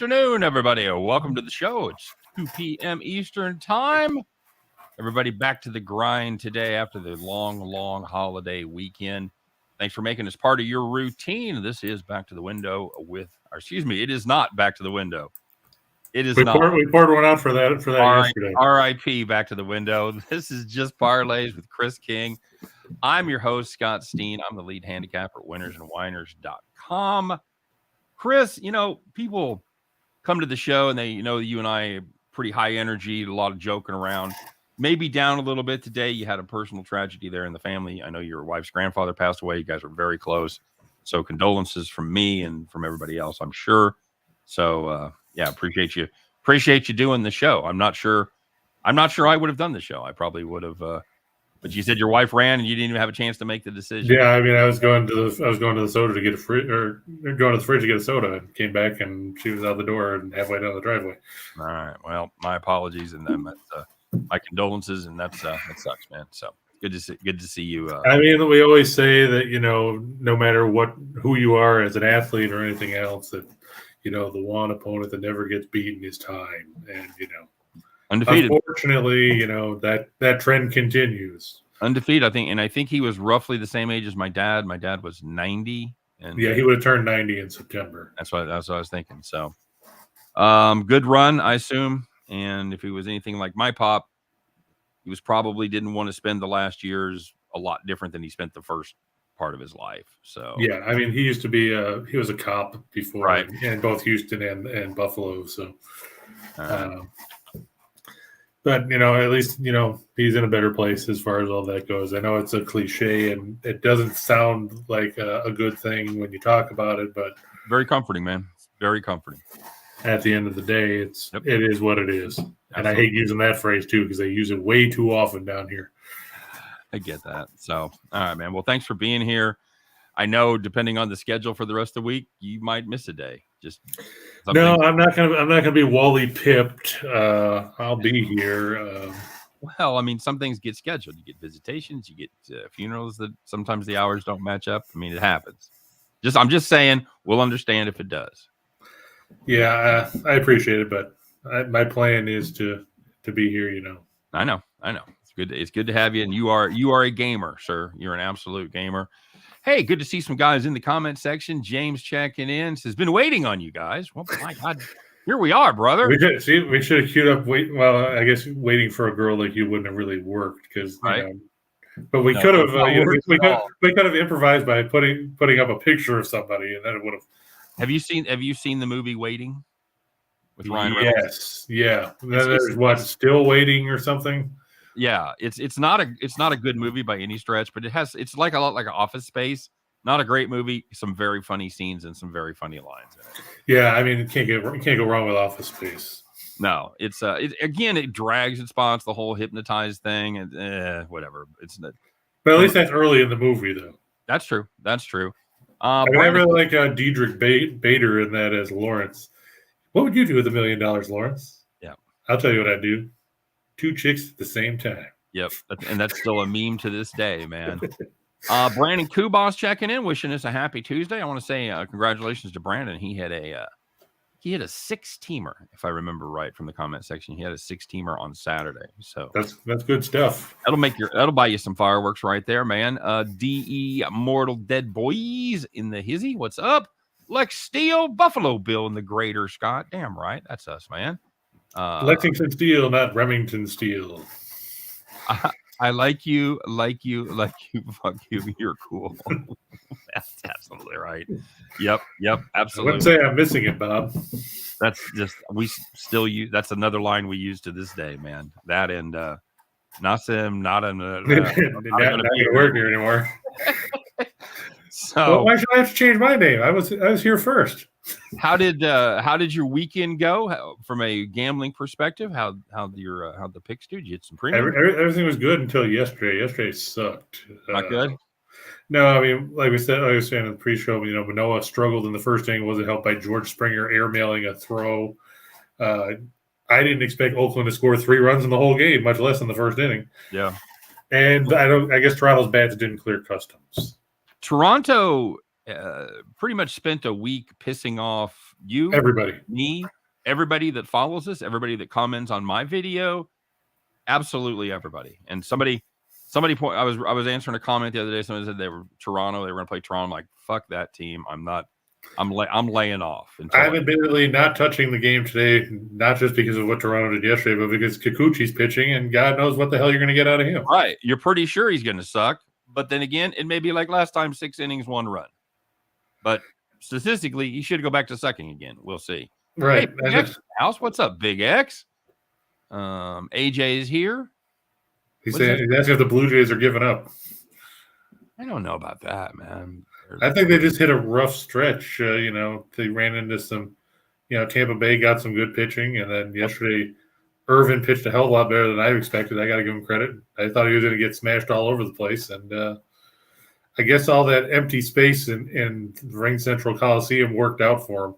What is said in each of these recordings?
afternoon, everybody. Welcome to the show. It's 2 p.m. Eastern time. Everybody back to the grind today after the long holiday weekend. Thanks for making this part of your routine. This is Back to the Window it is not Back to the Window. It is not. We poured one out for that yesterday. R.I.P. Back to the Window. This is just Parlays with Chris King. I'm your host, Scott Steen. I'm the lead handicapper at winnersandwhiners.com. Chris, people come to the show and they know you and I are pretty high energy, a lot of joking around. Maybe down a little bit today. You had a personal tragedy there in the family. I know your wife's grandfather passed away. You guys were very close. So condolences from me and from everybody else, I'm sure. So, appreciate you doing the show. I'm not sure I would have done the show. I probably would have, but you said your wife ran and you didn't even have a chance to make the decision. Yeah, I mean, I was going to the soda to get a fridge, or going to the fridge to get a soda, and came back and she was out the door and halfway down the driveway. All right. Well, my apologies and then my condolences, and that sucks, man. So good to see you. I mean, we always say that no matter who you are as an athlete or anything else, that the one opponent that never gets beaten is time, and undefeated. Unfortunately, that trend continues. Undefeated, I think he was roughly the same age as my dad. My dad was 90, and yeah, he would have turned 90 in September. That's what I was thinking. So, good run, I assume. And if he was anything like my pop, he was probably didn't want to spend the last years a lot different than he spent the first part of his life. So yeah, I mean, he used to be he was a cop before, right, in both Houston and Buffalo. So. But, at least, he's in a better place as far as all that goes. I know it's a cliche and it doesn't sound like a good thing when you talk about it, but very comforting, man. Very comforting. At the end of the day, it is what it is. Absolutely. And I hate using that phrase too, because they use it way too often down here. I get that. So, all right, man. Well, thanks for being here. I know depending on the schedule for the rest of the week, you might miss a day. No, I'm not gonna be Wally pipped. I'll be here. Well, I mean, some things get scheduled. You get visitations, you get funerals that sometimes the hours don't match up. I mean, it happens. I'm just saying, we'll understand if it does. Yeah, I appreciate it, but my plan is to be here. I know. It's good to have you, and you are a gamer, sir. You're an absolute gamer. Hey, good to see some guys in the comment section. James checking in says, "Been waiting on you guys." Well, my God, here we are, brother. We should have queued up. Well, I guess waiting for a girl like you wouldn't have really worked because, right. But we could have. We could have improvised by putting up a picture of somebody, and then it would have. Have you seen the movie Waiting with Ryan Reynolds? Yes. Yeah. There's Still Waiting or something. Yeah, it's not a good movie by any stretch, but it's like a lot like Office Space. Not a great movie, some very funny scenes and some very funny lines in it. Yeah, I mean, you can't go wrong with Office Space. No, it's it drags its spots, the whole hypnotized thing, and whatever. It's not. But at least that's early in the movie, though. That's true. I really like Diedrich Bader in that as Lawrence. What would you do with $1 million, Lawrence? Yeah, I'll tell you what I'd do. 2 chicks at the same time. Yep, and that's still a meme to this day, man. Brandon Kubas checking in, wishing us a happy Tuesday. I want to say congratulations to Brandon. He had a 6-teamer, if I remember right from the comment section. He had a 6-teamer on Saturday. So that's good stuff. That'll buy you some fireworks right there, man. DE Mortal Dead Boys in the hizzy. What's up? Lex Steele, Buffalo Bill in the Greater Scott. Damn right, that's us, man. Lexington Steel, not Remington Steel. I like you. Fuck you. You're cool. That's absolutely right. Yep. Absolutely. I wouldn't say I'm missing it, Bob. That's just we still use. That's another line we use to this day, man. That and Nasim, not going to work here anymore. So why should I have to change my name? I was here first. How did your weekend go from a gambling perspective? How the picks do? Did you get some premium? Everything was good until yesterday. Yesterday sucked. Not good. No, I mean, like I was saying in the pre-show, Manoah struggled in the first inning. Wasn't helped by George Springer airmailing a throw. I didn't expect Oakland to score 3 runs in the whole game, much less in the first inning. Yeah. And I guess Toronto's bats didn't clear customs. Toronto pretty much spent a week pissing off you, Everybody. me, everybody that follows us, everybody that comments on my video, absolutely everybody. And somebody I was answering a comment the other day. Somebody said they were Toronto. They were going to play Toronto. I'm like, fuck that team. I'm laying off. I'm admittedly not touching the game today, not just because of what Toronto did yesterday, but because Kikuchi's pitching, and God knows what the hell you're going to get out of him. Right. You're pretty sure he's going to suck. But then again, it may be like last time, 6 innings, 1 run. But statistically, he should go back to sucking again. We'll see. Right. Hey, Big X House, what's up, Big X? AJ is here. He's asking if the Blue Jays are giving up. I don't know about that, man. I think they just hit a rough stretch. They ran into some, Tampa Bay got some good pitching, and then yesterday Irvin pitched a hell of a lot better than I expected. I got to give him credit. I thought he was going to get smashed all over the place, and I guess all that empty space in Ring Central Coliseum worked out for him.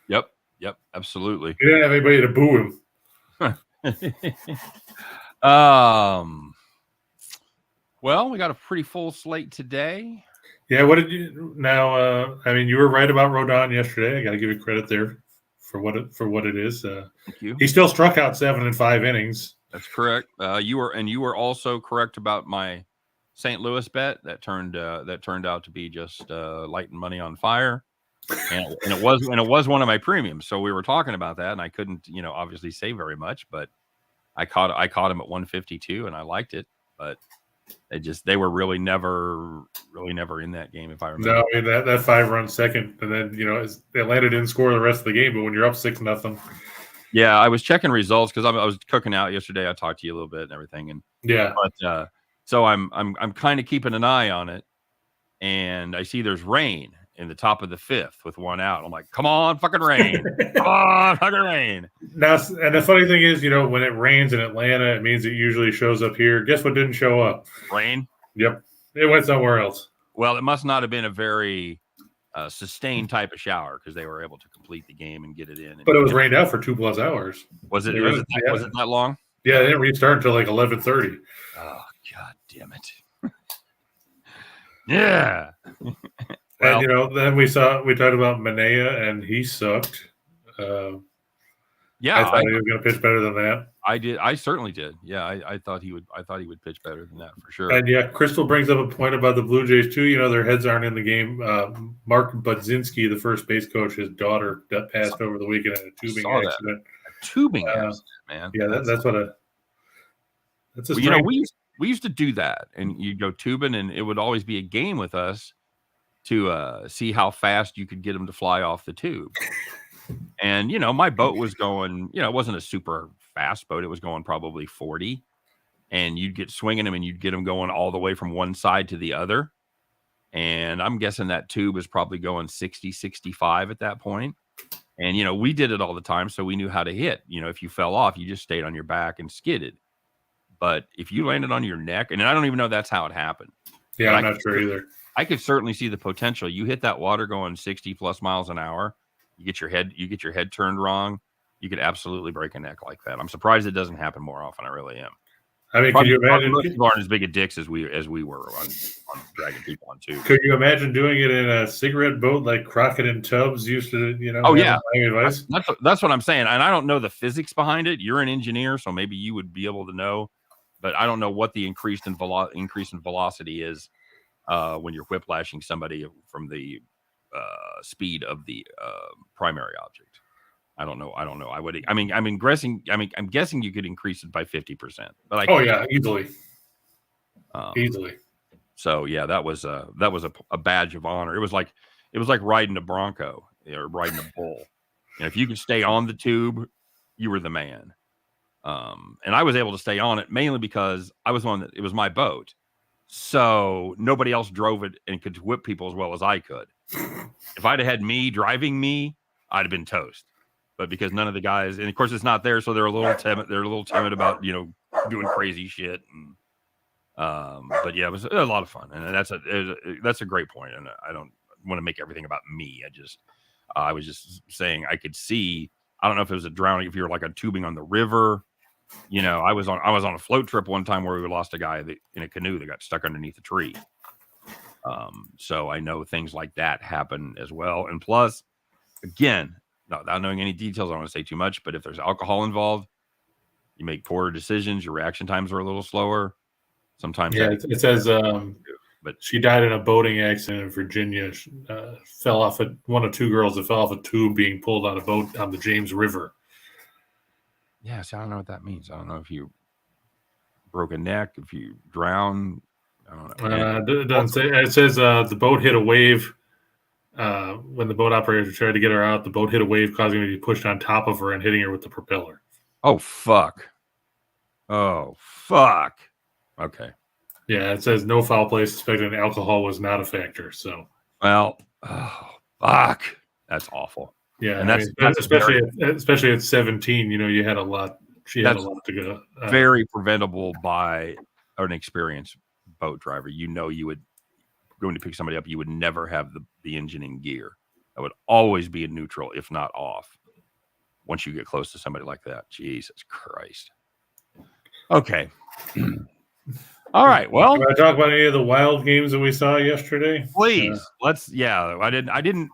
Yep, absolutely. He didn't have anybody to boo him. Well, we got a pretty full slate today. Yeah, what did you now? You were right about Rodon yesterday. I got to give you credit there for what it is. Thank you. He still struck out 7 in 5 innings. That's correct. You were also correct about my St. Louis bet that turned out to be just lighting money on fire, and it was one of my premiums. So we were talking about that, and I couldn't obviously say very much, but I caught him at 152, and I liked it, but. They were really never in that game, if I remember. No, that 5-run second, and then Atlanta didn't score the rest of the game. But when you're up 6-0, yeah, I was checking results because I was cooking out yesterday. I talked to you a little bit and everything, and yeah, but so I'm kind of keeping an eye on it, and I see there's rain in the top of the 5th with 1 out. I'm like, come on, fucking rain, come on, fucking rain. Now, and the funny thing is, when it rains in Atlanta, it means it usually shows up here. Guess what didn't show up? Rain. Yep, it went somewhere else. Well, it must not have been a very sustained type of shower because they were able to complete the game and get it in. But it was rained out for 2+ hours. Was it that long? Yeah, they didn't restart until like 11:30. Oh, God damn it! Yeah. Well, and then we talked about Manea, and he sucked. Yeah, I thought he was going to pitch better than that. I did. I certainly did. Yeah, I thought he would. I thought he would pitch better than that for sure. And yeah, Crystal brings up a point about the Blue Jays too. Their heads aren't in the game. Mark Budzinski, the first base coach, his daughter got passed over the weekend in a tubing accident. A tubing accident, man. Yeah, that's a. We used to do that, and you'd go tubing, and it would always be a game with us to see how fast you could get them to fly off the tube. And my boat was going. It wasn't a super fast boat. It was going probably 40, and you'd get swinging them, and you'd get them going all the way from one side to the other. And I'm guessing that tube was probably going 60, 65 at that point. And we did it all the time, so we knew how to hit. If you fell off, you just stayed on your back and skidded. But if you landed on your neck, and I don't even know that's how it happened. Yeah, I'm not sure either. I could certainly see the potential. You hit that water going 60 plus miles an hour. You get your head turned wrong. You could absolutely break a neck like that. I'm surprised it doesn't happen more often. I really am. I mean, could you imagine? Most people aren't as big a dicks as we were on dragging people on tube. Could you imagine doing it in a cigarette boat like Crockett and Tubbs used to? Oh yeah, that's what I'm saying. And I don't know the physics behind it. You're an engineer, so maybe you would be able to know. But I don't know what the increase in velocity is when you're whiplashing somebody from the speed of the primary object. I don't know. I'm guessing you could increase it by 50%. But easily. Easily. So yeah, that was a badge of honor. It was like riding a bronco or riding a bull. If you could stay on the tube, you were the man. And I was able to stay on it mainly because I was it was my boat. So nobody else drove it and could whip people as well as I could. If I'd have had me driving me, I'd have been toast. But because none of the guys, and of course it's not there, so they're a little timid. They're a little timid about doing crazy shit. And but yeah, it was a lot of fun, and that's a great point. And I don't want to make everything about me. I was just saying I could see. I don't know if it was a drowning, if you were like a tubing on the river. I was on a float trip one time where we lost a guy in a canoe that got stuck underneath a tree. So I know things like that happen as well. And plus, again, without knowing any details, I don't want to say too much, but if there's alcohol involved, you make poorer decisions. Your reaction times are a little slower. Sometimes it says but she died in a boating accident in Virginia. She, fell off one of two girls that fell off a tube being pulled on a boat on the James River. yeah, so I don't know what that means. I don't know if you broke a neck, if you drown. I don't know. It doesn't say. It says the boat hit a wave. When the boat operator tried to get her out, the boat hit a wave, causing her to be pushed on top of her and hitting her with the propeller. Oh, fuck. Oh, fuck. Okay. Yeah, it says no foul play suspected, and alcohol was not a factor. So, well, oh, fuck. That's awful. Yeah, and that's especially at 17. You know, you had a lot. She had a lot to go. Very preventable by an experienced boat driver. You know, you would going to pick somebody up. You would never have the engine in gear. That would always be in neutral, if not off. Once you get close to somebody like that, Jesus Christ. Okay. All right. Well, can I talk about any of the wild games that we saw yesterday? Please. Let's. Yeah, I didn't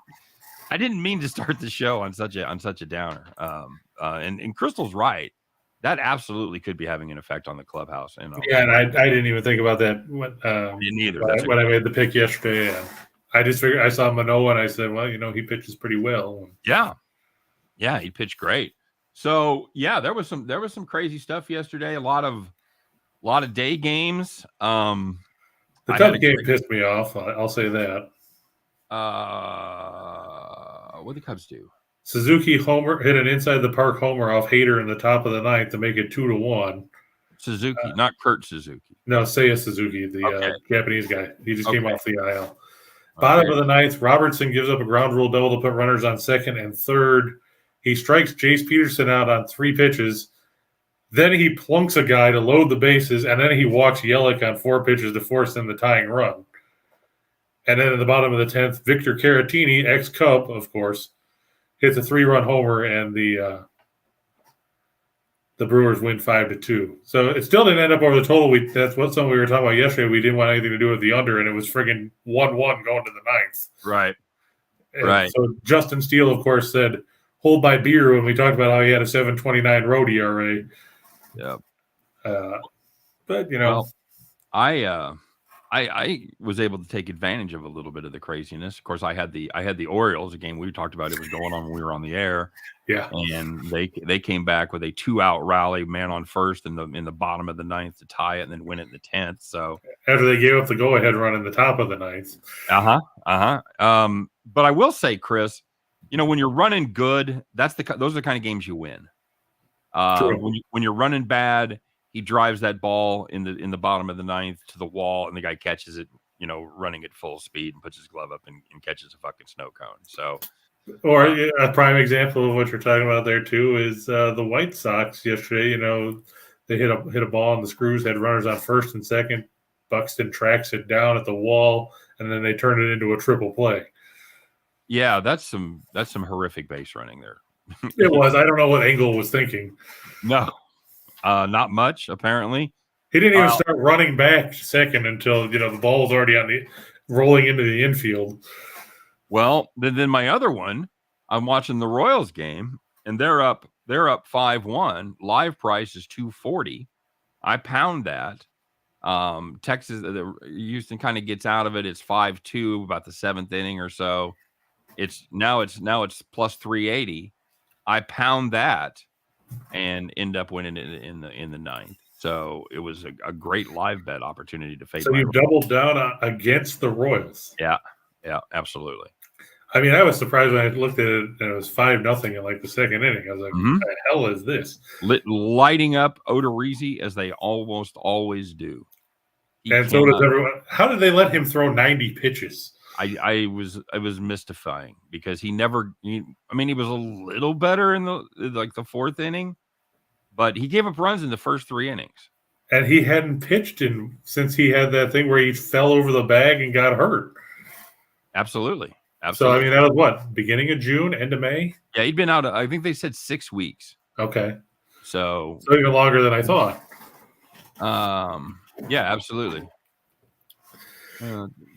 mean to start the show on such a downer. And Crystal's right. That absolutely could be having an effect on the clubhouse. Yeah, and I didn't even think about that when I made the pick yesterday. I just figured I saw Manoah and I said, well, you know, he pitches pretty well. Yeah, he pitched great. So yeah, there was some crazy stuff yesterday. A lot of day games. The Cubs game pissed me off. I'll say that. What did the Cubs do? Suzuki homer hit an inside the park homer off Hader in the top of the ninth to make it 2-1. Suzuki, not Kurt Suzuki. No, Seiya Suzuki, the Japanese guy. He just came off the IL. Bottom of the ninth, Robertson gives up a ground rule double to put runners on second and third. He strikes Jace Peterson out on 3 pitches. Then he plunks a guy to load the bases, and then he walks Yelich on 4 pitches to force in the tying run. And then in the bottom of the 10th, Victor Caratini, ex-Cub, of course, hits a 3-run homer, and the Brewers win 5-2. So it still didn't end up over the total. That's what something we were talking about yesterday. We didn't want anything to do with the under, and it was friggin' 1-1 going to the ninth. Right. And so Justin Steele, of course, said, hold by beer when we talked about how he had a 7.29 road ERA. Yeah. But, you know. Well, I was able to take advantage of a little bit of the craziness. Of course, I had the Orioles, a game we talked about. It was going on when we were on the air. Yeah. And they came back with a 2-out rally, man on first in the bottom of the ninth to tie it and then win it in the 10th. So after they gave up the go-ahead run in the top of the ninth. But I will say, Chris, you know, when you're running good, those are the kind of games you win. When you're running bad, he drives that ball in the bottom of the ninth to the wall, and the guy catches it, you know, running at full speed and puts his glove up and catches a fucking snow cone. So, or a prime example of what you're talking about there too is the White Sox yesterday. You know, they hit a ball on the screws, had runners on first and second. Buxton tracks it down at the wall, and then they turn it into a triple play. Yeah, that's some horrific base running there. It was. I don't know what Engel was thinking. No. Not much, apparently. He didn't even start running back second until, you know, the ball was already rolling into the infield. Well, then my other one, I'm watching the Royals game, and they're up 5-1. Live price is $2.40. I pound that. Texas, Houston kind of gets out of it. It's 5-2, about the 7th inning or so. It's plus 380. I pound that and end up winning it in the ninth. So it was a great live bet opportunity to fade. So you doubled down against the Royals. Yeah, absolutely. I mean, I was surprised when I looked at it and it was 5-0 in like the second inning. I was like, what the hell is this? Lighting up Odorizzi as they almost always do. And so does everyone. How did they let him throw 90 pitches? I was mystifying because he was a little better in the 4th inning, but he gave up runs in the first 3 innings. And he hadn't pitched since he had that thing where he fell over the bag and got hurt. Absolutely. So, I mean, that was what? Beginning of June, end of May? Yeah, he'd been out, I think they said 6 weeks. Okay. So even longer than I thought. Yeah, absolutely.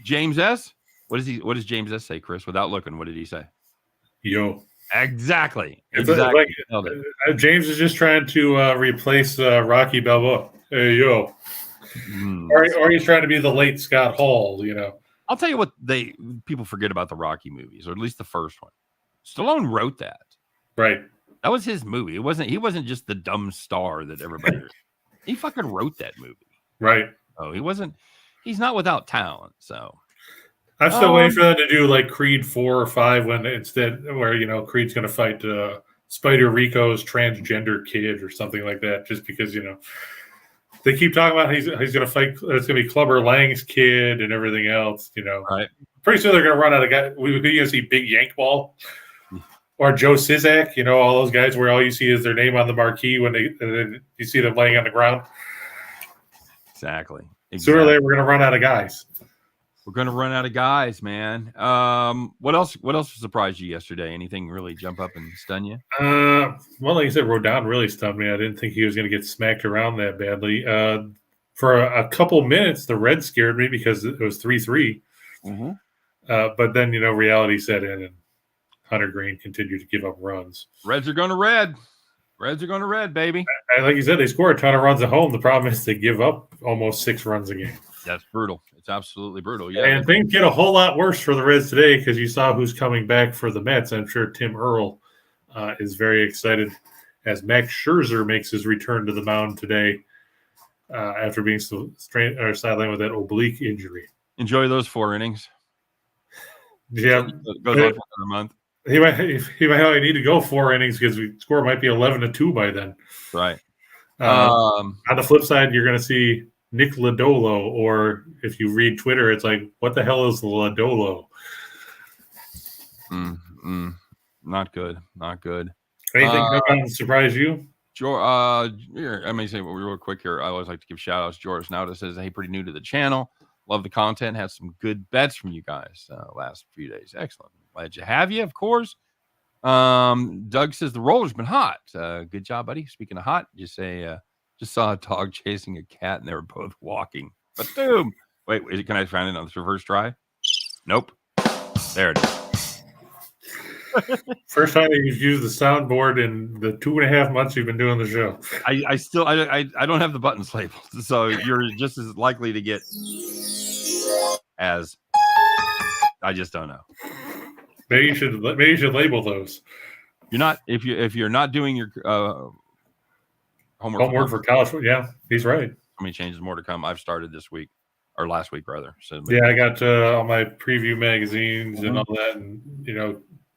James S. What does James S. say, Chris? Without looking, what did he say? Yo. Exactly. It's Exactly. like James is just trying to replace Rocky Balboa. Hey, yo. Or he's trying to be the late Scott Hall, I'll tell you what people forget about the Rocky movies, or at least the first one. Stallone wrote that. Right. That was his movie. He wasn't just the dumb star that everybody he fucking wrote that movie. Right. Oh, he's not without talent, so I'm still waiting for them to do like Creed 4 or 5 where Creed's going to fight Spider Rico's transgender kid or something like that, just because they keep talking about he's going to fight. It's going to be Clubber Lang's kid and everything else. Right. Pretty soon they're going to run out of guys. We're going to see Big Yank Ball or Joe Sizak. All those guys where all you see is their name on the marquee and then you see them laying on the ground. Exactly. Sooner or later we're going to run out of guys. We're going to run out of guys, man. What else surprised you yesterday? Anything really jump up and stun you? Well, like I said, Rodon really stunned me. I didn't think he was going to get smacked around that badly. For a couple minutes, the red scared me because it was 3-3. Mm-hmm. But then, reality set in and Hunter Green continued to give up runs. Reds are going to red. Reds are going to red, baby. Like you said, they score a ton of runs at home. The problem is they give up almost 6 runs a game. That's brutal. It's absolutely brutal. Yeah, and things get a whole lot worse for the Reds today because you saw who's coming back for the Mets. I'm sure Tim Earl is very excited as Max Scherzer makes his return to the mound today after being sidelined with that oblique injury. Enjoy those 4 innings. Yeah, it goes on for another month. He might only need to go 4 innings because the score might be 11-2 by then. Right. On the flip side, you're going to see Nick Lodolo, or if you read Twitter, it's like, what the hell is Lodolo? Not good. Not good. Anything that surprise you? Let me say real quick here. I always like to give shout outs. George Nauta says, hey, pretty new to the channel. Love the content. Had some good bets from you guys last few days. Excellent. Glad you have you, of course. Doug says the roller's been hot. Good job, buddy. Speaking of hot, just saw a dog chasing a cat and they were both walking. But boom. Wait, can I find it on this reverse try? Nope. There it is. First time you've used the soundboard in the 2.5 months you've been doing the show. I don't have the buttons labeled, so you're just as likely to get as I just don't know. Maybe you should label those. You're not if you're not doing your homework for college. Yeah, he's right. How many changes more to come? I've started this week or last week rather. So yeah, I got all my preview magazines and all that, and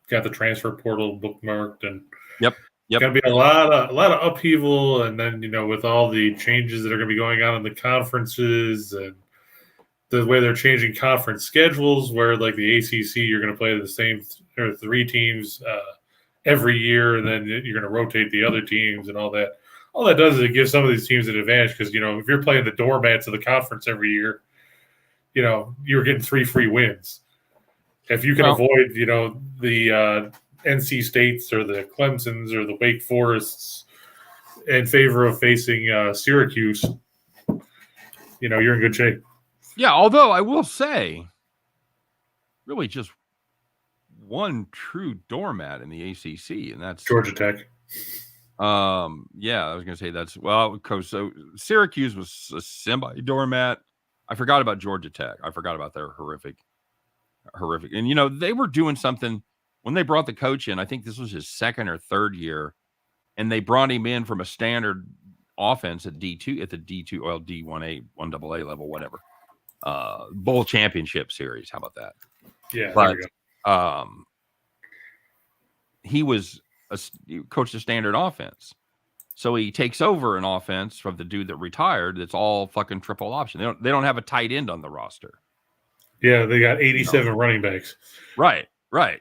got the transfer portal bookmarked, and yep. Gonna be a lot of upheaval, and then with all the changes that are gonna be going on in the conferences and the way they're changing conference schedules, where like the ACC, you're gonna play the same 3 teams every year, and then you're gonna rotate the other teams and all that. All that does is it gives some of these teams an advantage because if you're playing the doormats of the conference every year, you're getting 3 free wins. If you can avoid, the NC States or the Clemsons or the Wake Forests in favor of facing Syracuse, you're in good shape. Yeah, although I will say, really just one true doormat in the ACC, and that's Georgia Tech. Yeah, I was going to say that's so Syracuse was a semi-doormat. I forgot about Georgia Tech. I forgot about their horrific. And, they were doing something when they brought the coach in. I think this was his 2nd or 3rd year, and they brought him in from a standard offense at D2, at the D2, or D1A, 1AA level, whatever. Bowl championship series. How about that? Yeah. But he coached a standard offense. So he takes over an offense from the dude that retired. That's all fucking triple option. They don't have a tight end on the roster. Yeah, they got 87 running backs. Right.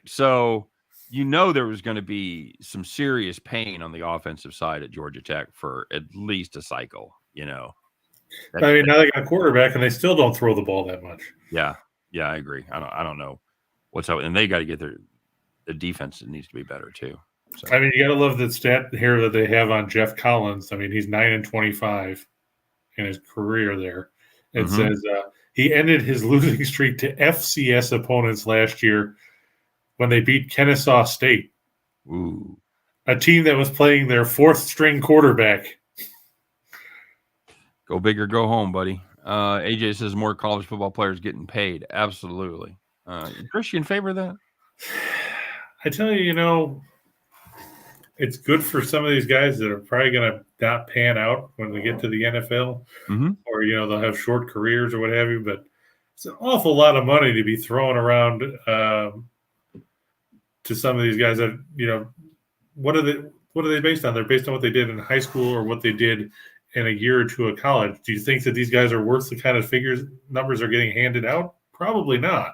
So there was going to be some serious pain on the offensive side at Georgia Tech for at least a cycle. Now they got a quarterback and they still don't throw the ball that much. Yeah, I agree. I don't know what's up, and they got to get the defense that needs to be better too. So. You got to love the stat here that they have on Jeff Collins. He's 9-25 in his career there, It says he ended his losing streak to FCS opponents last year when they beat Kennesaw State, a team that was playing their fourth-string quarterback. Go big or go home, buddy. AJ says more college football players getting paid. Absolutely. Chris, you in favor of that? I tell you, it's good for some of these guys that are probably going to not pan out when they get to the NFL, or they'll have short careers or what have you. But it's an awful lot of money to be thrown around to some of these guys that what are they based on? They're based on what they did in high school or what they did in a year or two of college. Do you think that these guys are worth the kind of numbers are getting handed out? Probably not.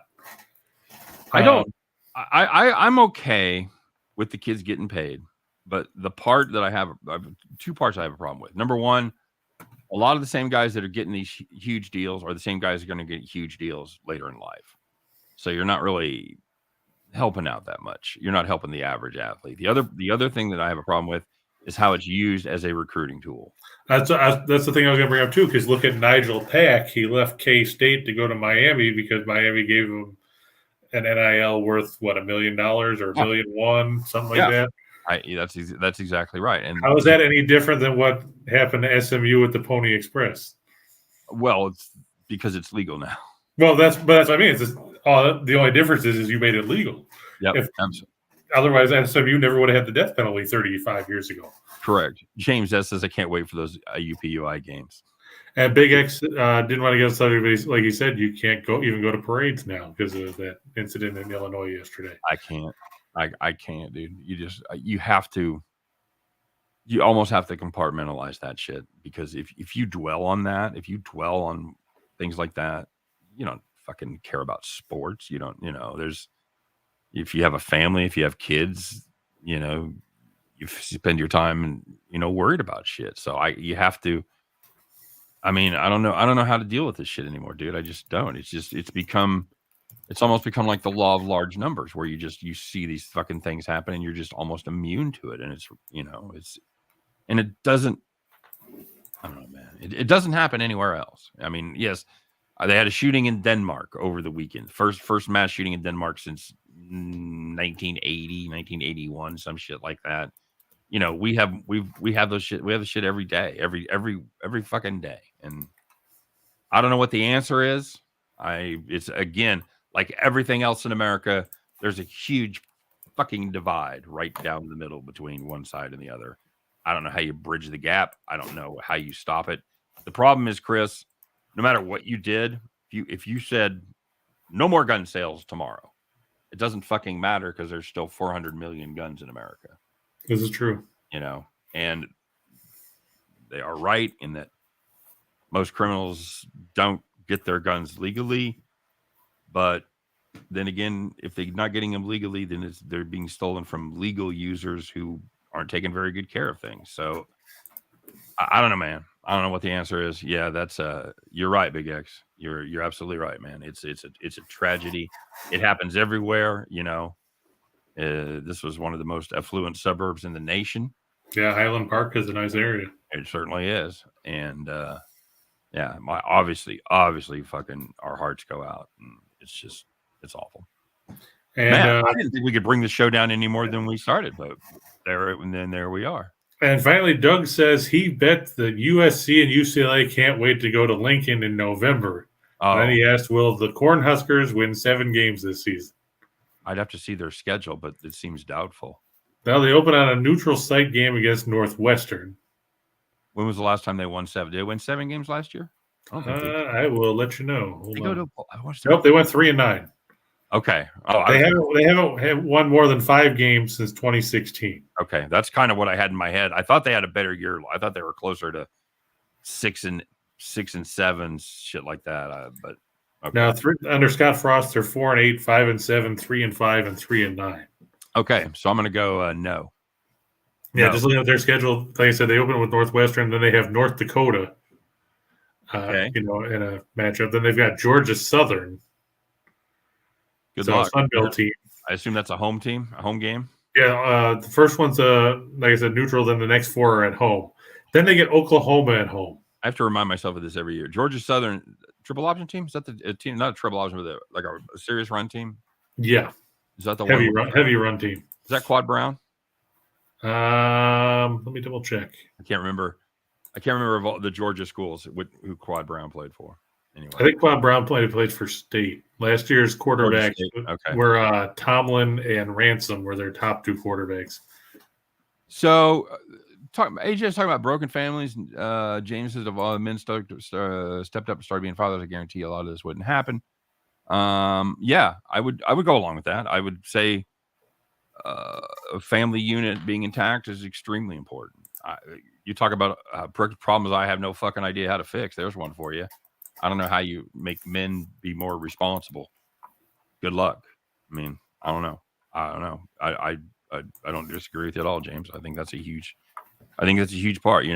I don't. I'm okay with the kids getting paid, but the part that I have two parts I have a problem with. Number one, a lot of the same guys that are getting these huge deals are the same guys who are going to get huge deals later in life. So you're not really helping out that much. You're not helping the average athlete. The other thing that I have a problem with is how it's used as a recruiting tool. That's the thing I was going to bring up too, because look at Nigel Pack. He left K-State to go to Miami because Miami gave him an NIL worth $1 million or $1.1 million, something like that. That's exactly right. And how is that any different than what happened to SMU with the Pony Express? Well, it's because it's legal now. Well, that's what I mean. It's just, the only difference is you made it legal. Yep. Otherwise, SMU never would have had the death penalty 35 years ago. Correct. James S says I can't wait for those UPUI games. And Big X didn't want to get started, but like he said, you can't even go to parades now because of that incident in Illinois yesterday. I can't. I can't, dude. You have to. You almost have to compartmentalize that shit, because if you dwell on that, if you dwell on things like that, you don't fucking care about sports. You don't. There's. If you have a family, if you have kids, you spend your time worried about shit. So you have to. I mean, I don't know how to deal with this shit anymore, dude. I just don't. It's almost become like the law of large numbers, where you see these fucking things happen and you're just almost immune to it. And and it doesn't, I don't know, man. It doesn't happen anywhere else. I mean, yes, they had a shooting in Denmark over the weekend. First mass shooting in Denmark since 1980, 1981, some shit like that. We have those shit. We have the shit every day, every fucking day. And I don't know what the answer is. It's again, like everything else in America, there's a huge fucking divide right down the middle between one side and the other. I don't know how you bridge the gap. I don't know how you stop it. The problem is, Chris, no matter what you did, if you said no more gun sales tomorrow, it doesn't fucking matter, because there's still 400 million guns in America. This is true. And they are right in that most criminals don't get their guns legally. But then again, if they're not getting them legally, then they're being stolen from legal users who aren't taking very good care of things. So I don't know, man. I don't know what the answer is. Yeah, that's you're right, Big X. You're absolutely right, man. It's a tragedy. It happens everywhere. This was one of the most affluent suburbs in the nation. Yeah, Highland Park is a nice area. It certainly is. And obviously fucking our hearts go out. And it's awful. And man, I didn't think we could bring the show down any more than we started, but there we are. And finally, Doug says he bet that USC and UCLA can't wait to go to Lincoln in November. And then he asked, will the Cornhuskers win 7 games this season? I'd have to see their schedule, but it seems doubtful. Now they open on a neutral site game against Northwestern. When was the last time they won 7? Did they win 7 games last year? I will let you know. Nope, they went 3-9. Okay. They haven't won more than 5 games since 2016. Okay, that's kind of what I had in my head. I thought they had a better year. I thought they were closer to 6 and 7, shit like that. But okay. Now under Scott Frost, they're 4-8, 5-7, 3-5, and 3-9. Okay, so I'm going to go no. Yeah, just looking at their schedule. Like I said, they open with Northwestern, then they have North Dakota. In a matchup. Then they've got Georgia Southern. Good luck. Sun Belt team. I assume that's a home team, a home game. Yeah, the first one's like I said, neutral. Then the next 4 are at home. Then they get Oklahoma at home. have to remind myself of this every year. Georgia Southern triple option team, is that the team? Not a triple option, but like a serious run team. Yeah, Is that the heavy one? heavy run team. Is that Quad Brown? Let me double check. I can't remember of all the Georgia schools who Quad Brown played for. Anyway, I think Quad Brown played for State. Last year's quarterbacks were Tomlin and Ransom were their top two quarterbacks. So, AJ's talking about broken families. James says of all the men stepped up and started being fathers. I guarantee a lot of this wouldn't happen. Yeah, I would go along with that. I would say a family unit being intact is extremely important. You talk about problems I have no fucking idea how to fix. There's one for you. I don't know how you make men be more responsible. Good luck. I mean, I don't know. I don't disagree with you at all, James. I think that's a huge part.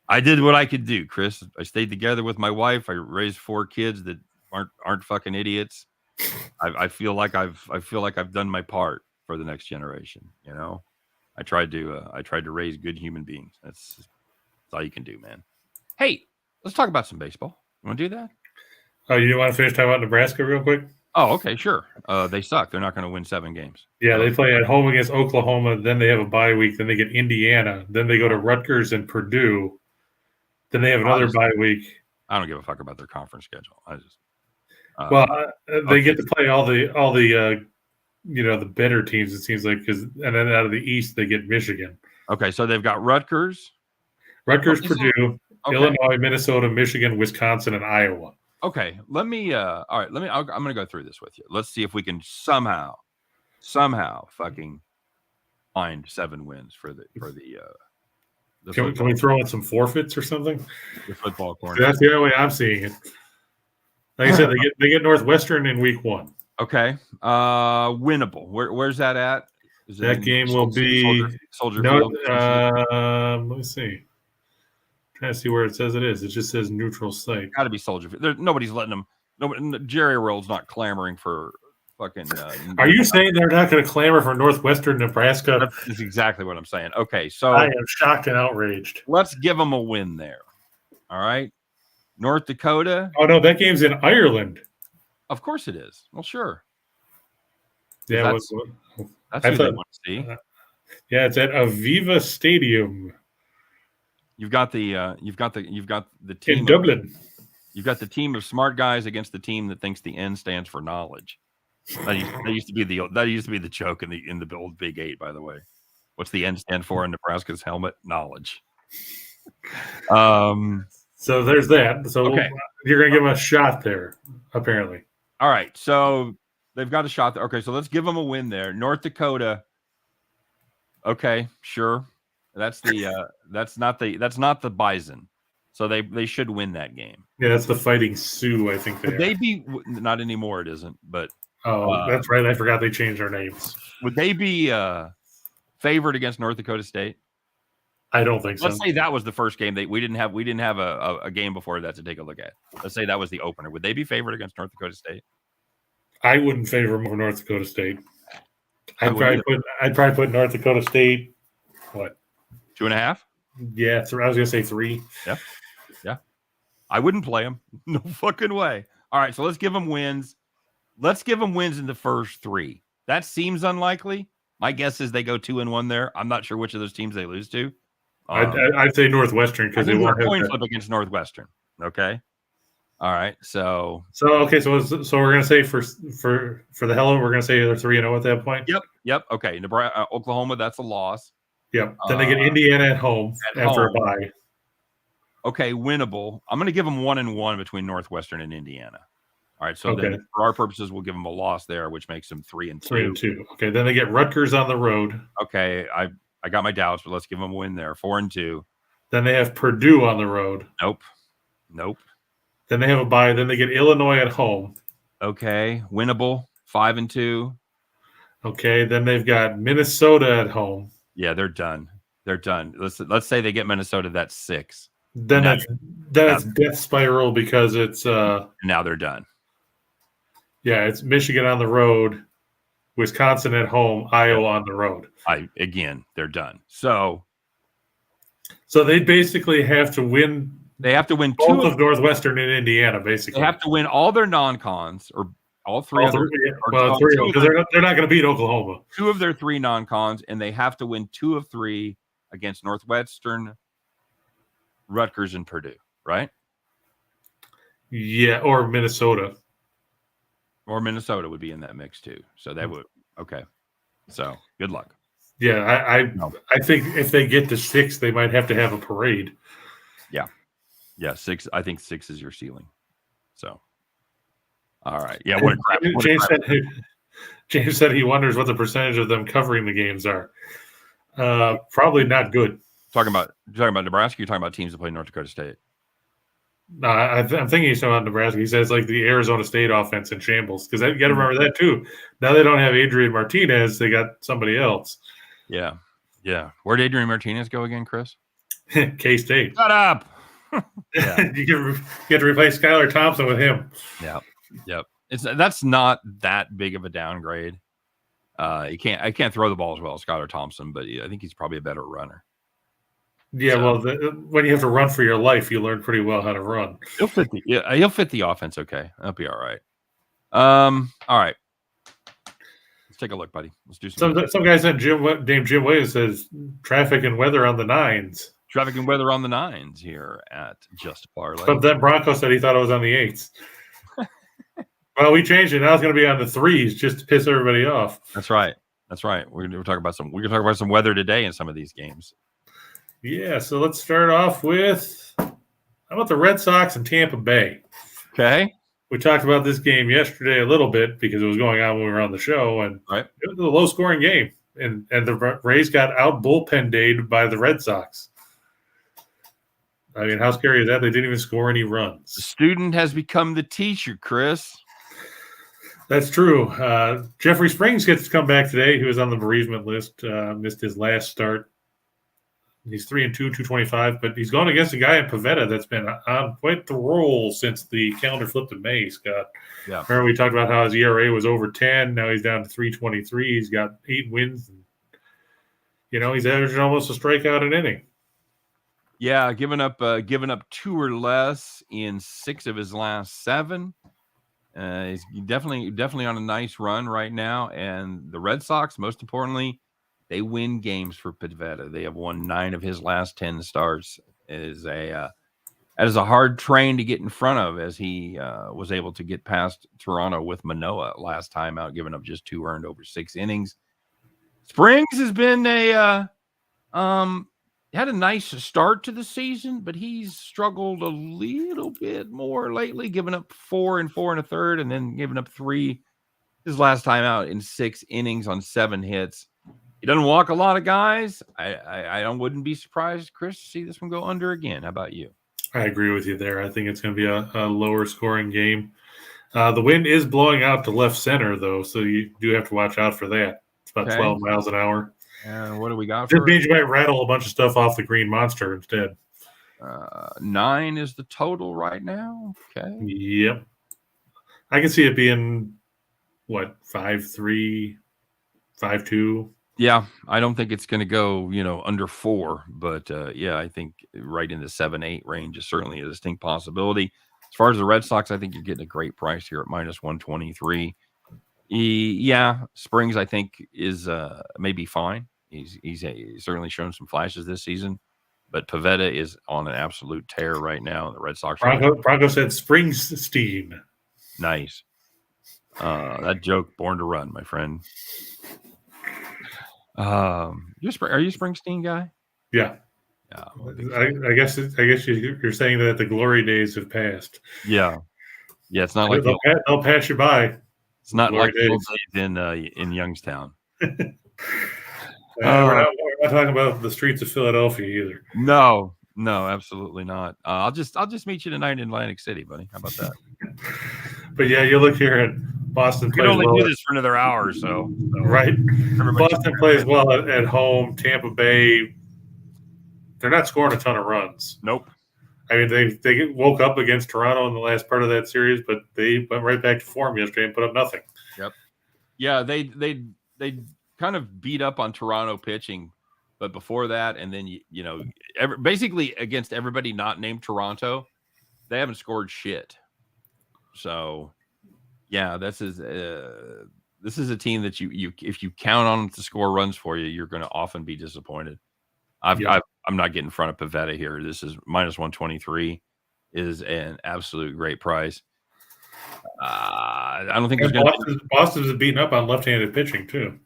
I did what I could do, Chris. I stayed together with my wife. I raised 4 kids that aren't fucking idiots. I feel like I've done my part for the next generation. I tried to raise good human beings. That's all you can do, man. Hey, let's talk about some baseball. You want to do that? Oh, you want to finish talking about Nebraska real quick? Oh, okay, sure. They suck. They're not going to win 7 games. Yeah, they play at home against Oklahoma. Then they have a bye week. Then they get Indiana. Then they go to Rutgers and Purdue. Then they have another bye week. I don't give a fuck about their conference schedule. They get to play all the the better teams. It seems like and then out of the East they get Michigan. Okay, so they've got Rutgers, Purdue, Illinois, Minnesota, Michigan, Wisconsin, and Iowa. Okay, I'm going to go through this with you. Let's see if we can somehow fucking find 7 wins for the Can we throw in some forfeits or something? The football corner. That's the only way I'm seeing it. Like I said, they get Northwestern in week 1. Okay, winnable. Where's that at? That game will be Soldier Field. Let me see. Trying to see where it says it is. It just says neutral site. Got to be Soldier Field. Nobody's letting them. Jerry World's not clamoring for fucking. Are you saying they're not going to clamor for Northwestern Nebraska? That's exactly what I'm saying. Okay, so I am shocked and outraged. Let's give them a win there. All right, North Dakota. Oh no, that game's in Ireland. Of course it is. Well, sure. Yeah, that's who they want to see. Yeah, it's at Aviva Stadium. You've got the team in Dublin. You've got the team of smart guys against the team that thinks the N stands for knowledge. That used to be the joke in the old Big 8, by the way. What's the N stand for in Nebraska's helmet? Knowledge. So there's that. So okay. You're going to give them a shot there, apparently. All right. So they've got a shot there. Okay, so let's give them a win there. North Dakota. Okay, sure. That's not the Bison. So they should win that game. Yeah, that's the Fighting Sioux, I think. Would they be not anymore? It isn't, but that's right. I forgot they changed their names. Would they be favored against North Dakota State? I don't think so. Let's say that was the first game we didn't have a game before that to take a look at. Let's say that was the opener. Would they be favored against North Dakota State? I wouldn't favor them over North Dakota State. I'd probably put North Dakota State. What? 2.5? Yeah, I was gonna say 3. Yeah. I wouldn't play them. No fucking way. All right, so let's give them wins. Let's give them wins in the first 3. That seems unlikely. My guess is they go 2-1 there. I'm not sure which of those teams they lose to. I'd say Northwestern because they won't have coin flip against Northwestern. Okay. All right. So we're gonna say for the hell of it, we're gonna say they're 3-0 at that point. Yep. Okay. Nebraska, Oklahoma, that's a loss. Yep. Then they get Indiana at home after a bye. Okay, winnable. I'm going to give them 1-1 between Northwestern and Indiana. All right, so then for our purposes, we'll give them a loss there, which makes them 3-2. 3-2. Okay, then they get Rutgers on the road. Okay, I got my doubts, but let's give them a win there. 4-2. Then they have Purdue on the road. Nope. Then they have a bye. Then they get Illinois at home. Okay, winnable. 5-2. Okay, then they've got Minnesota at home. Yeah, they're done. Let's say they get Minnesota. That's 6. Then that's death spiral because it's now they're done. Yeah, it's Michigan on the road, Wisconsin at home, Iowa on the road. They're done. So So they basically have to win. They have to win both of Northwestern and Indiana. Basically, they have to win all their non-cons or all three. Well, three because they're not going to beat Oklahoma. 2 of their 3 non-cons, and they have to win 2 of 3 against Northwestern, Rutgers, and Purdue. Right? Yeah, or Minnesota. Or Minnesota would be in that mix too. So that would okay. So good luck. Yeah, I think if they get to 6, they might have to have a parade. Yeah, 6. I think 6 is your ceiling. So, all right. Yeah, what a crap. James said he wonders what the percentage of them covering the games are. Probably not good. Talking about Nebraska. You're talking about teams that play North Dakota State. No, I'm thinking he's talking about Nebraska. He says like the Arizona State offense in shambles because you got to remember that too. Now they don't have Adrian Martinez; they got somebody else. Yeah. Where'd Adrian Martinez go again, Chris? K-State. Shut up. Yeah. you get to replace Skylar Thompson with him. Yep. That's not that big of a downgrade. I can't throw the ball as well as Skylar Thompson, but I think he's probably a better runner. Yeah, so, well, when you have to run for your life, you learn pretty well how to run. He'll fit the offense. Okay, that'll be all right. All right. Let's take a look, buddy. Let's do some guy said named Jim Williams says traffic and weather on the 9s. Traffic and weather on the 9s here at Just Parlay. But then Bronco said he thought it was on the 8s. Well, we changed it. Now it's going to be on the 3s just to piss everybody off. That's right. We're talking about some weather today in some of these games. Yeah, so let's start off with how about the Red Sox and Tampa Bay? Okay. We talked about this game yesterday a little bit because it was going on when we were on the show, and It was a low-scoring game, and the Rays got out bullpen-dayed by the Red Sox. I mean, how scary is that? They didn't even score any runs. The student has become the teacher, Chris. That's true. Jeffrey Springs gets to come back today. He was on the bereavement list, missed his last start. He's 3-2, 225, but he's going against a guy in Pavetta that's been on quite the roll since the calendar flipped in May, Scott. Yeah. Remember we talked about how his ERA was over 10. Now he's down to 3.23. He's got 8 wins. And, he's averaging almost a strikeout an inning. Yeah, giving up 2 or less in 6 of his last 7. He's definitely on a nice run right now. And the Red Sox, most importantly, they win games for Pavetta. They have won 9 of his last 10 starts. That is a hard train to get in front of, as he was able to get past Toronto with Manoah last time out, giving up just 2 earned over 6 innings. Springs has been had a nice start to the season, but he's struggled a little bit more lately, giving up 4 and 4 1/3, and then giving up 3 his last time out in 6 innings on 7 hits. He doesn't walk a lot of guys. I wouldn't be surprised, Chris, to see this one go under again. How about you? I agree with you there. I think it's going to be a lower scoring game. The wind is blowing out to left center, though, so you do have to watch out for that. It's about 12 miles an hour. And what do we got? It means you might rattle a bunch of stuff off the Green Monster instead. 9 is the total right now. Okay. Yep. I can see it being, 5-3, 5-2. Yeah, I don't think it's going to go, under 4, but I think right in the 7-8 range is certainly a distinct possibility. As far as the Red Sox, I think you're getting a great price here at -123. Springs, I think, is maybe fine. He's certainly shown some flashes this season, but Pavetta is on an absolute tear right now. The Red Sox. Bronco said Springsteen. Nice. That joke, born to run, my friend. Are you a Springsteen guy? Yeah. I guess you're saying that the glory days have passed. Yeah. It's not like they'll pass you by. It's not like the old days in Youngstown. We're not talking about the streets of Philadelphia either. No, absolutely not. I'll just meet you tonight in Atlantic City, buddy. How about that? But yeah, you look here at Boston. We can only do this for another hour or so. Right. Boston plays well at home. Tampa Bay, they're not scoring a ton of runs. Nope. I mean, they woke up against Toronto in the last part of that series, but they went right back to form yesterday and put up nothing. Yep. Yeah, they kind of beat up on Toronto pitching But before that, and then basically against everybody not named Toronto, they haven't scored shit. So, yeah, this is a team that you if you count on them to score runs for you, you're going to often be disappointed. I'm not getting in front of Pavetta here. This is -123 is an absolute great price. I don't think Boston's beating up on left-handed pitching too.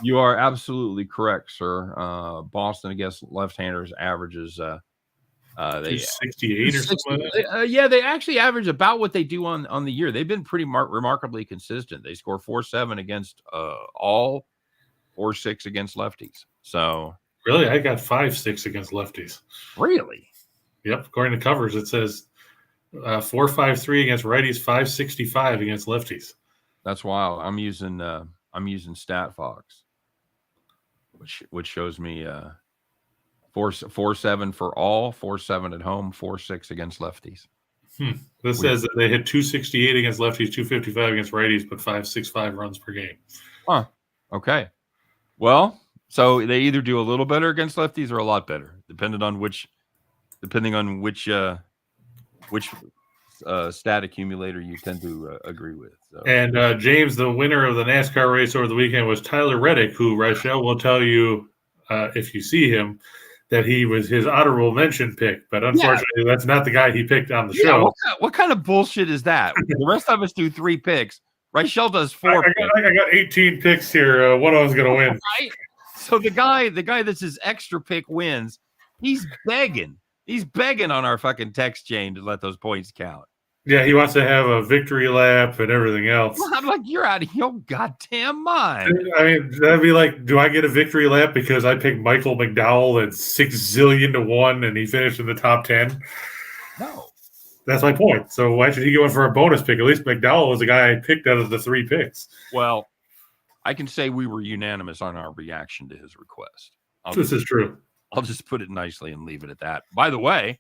You are absolutely correct, sir. Boston against left-handers averages they 68 or something like that. Yeah, they actually average about what they do on the year. They've been pretty remarkably consistent. They score 4.7 against all, 4.6 against lefties. So really, I got 5.6 against lefties. Really? Yep. According to covers, it says 4.53 against righties, 5.65 against lefties. That's wild. I'm using StatFox, which shows me 4.7 for all, 4.7 at home, 4.6 against lefties. This says that they hit 268 against lefties, 255 against righties, but 5.65 runs per game. Huh. Okay. Well, so they either do a little better against lefties or a lot better, depending on which stat accumulator you tend to agree with. So. And James, the winner of the NASCAR race over the weekend was Tyler Reddick, who Rachel will tell you if you see him that he was his honorable mention pick. But unfortunately, that's not the guy he picked on the show. What kind of bullshit is that? The rest of us do 3 picks. Rachel does 4 I got 18 picks here. One of them's going to win. Right? So the guy that's his extra pick wins. He's begging. He's begging on our fucking text chain to let those points count. Yeah, he wants to have a victory lap and everything else. Well, I'm like, you're out of your goddamn mind. I mean, that'd be like, do I get a victory lap because I picked Michael McDowell at 6 zillion to 1 and he finished in the top 10? No. That's my point. So why should he go in for a bonus pick? At least McDowell was the guy I picked out of the 3 picks. Well, I can say we were unanimous on our reaction to his request. This is true. I'll just put it nicely and leave it at that. By the way,